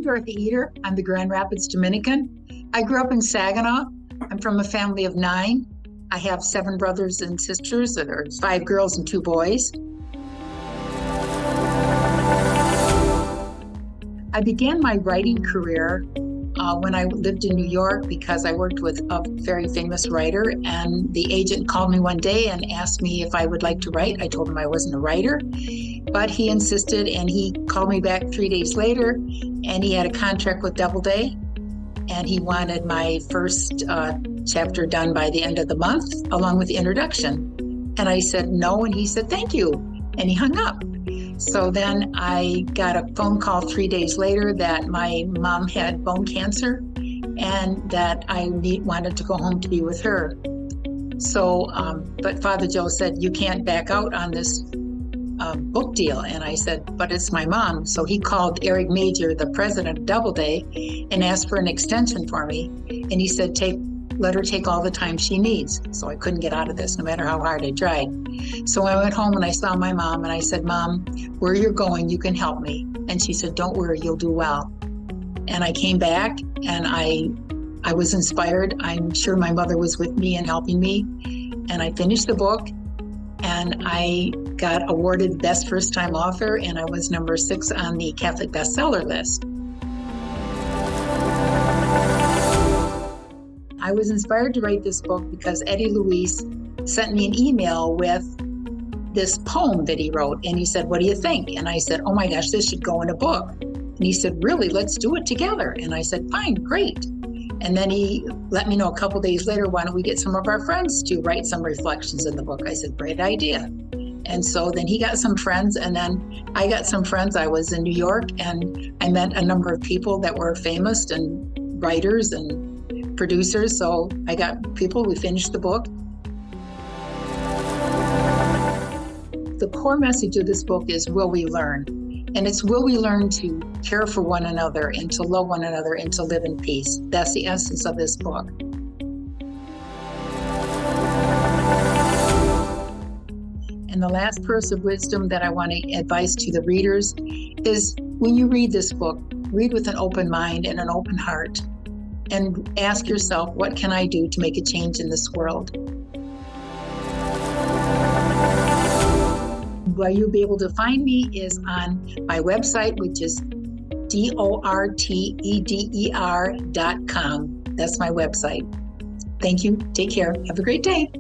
I'm Dorothy Ederer. I'm the Grand Rapids Dominican. I grew up in Saginaw. I'm from a family of 9. I have 7 brothers and sisters, or 5 girls and 2 boys. I began my writing career when I lived in New York because I worked with a very famous writer, and the agent called me one day and asked me if I would like to write. I told him I wasn't a writer, but he insisted, and he called me back 3 days later, and he had a contract with Doubleday, and he wanted my first chapter done by the end of the month, along with the introduction. And I said no, and he said thank you, and he hung up. So then I got a phone call 3 days later that my mom had bone cancer and that I wanted to go home to be with her. So, but Father Joe said, you can't back out on this book deal. And I said, but it's my mom. So he called Eric Major, the president of Doubleday, and asked for an extension for me. And he said, let her take all the time she needs. So I couldn't get out of this no matter how hard I tried. So I went home and I saw my mom and I said, Mom, where you're going, you can help me. And she said, don't worry, you'll do well. And I came back and I was inspired. I'm sure my mother was with me and helping me. And I finished the book and I got awarded Best First Time Author, and I was number 6 on the Catholic bestseller list. I was inspired to write this book because Eddie Luis sent me an email with this poem that he wrote. And he said, what do you think? And I said, oh my gosh, this should go in a book. And he said, really, let's do it together. And I said, fine, great. And then he let me know a couple days later, why don't we get some of our friends to write some reflections in the book? I said, great idea. And so then he got some friends, and then I got some friends. I was in New York and I met a number of people that were famous and writers and producers. So I got people, we finished the book. The core message of this book is, will we learn? And it's, will we learn to care for one another and to love one another and to live in peace? That's the essence of this book. And the last piece of wisdom that I want to advise to the readers is, when you read this book, read with an open mind and an open heart, and ask yourself, what can I do to make a change in this world? Where you'll be able to find me is on my website, which is dortheder.com. That's my website. Thank you. Take care. Have a great day.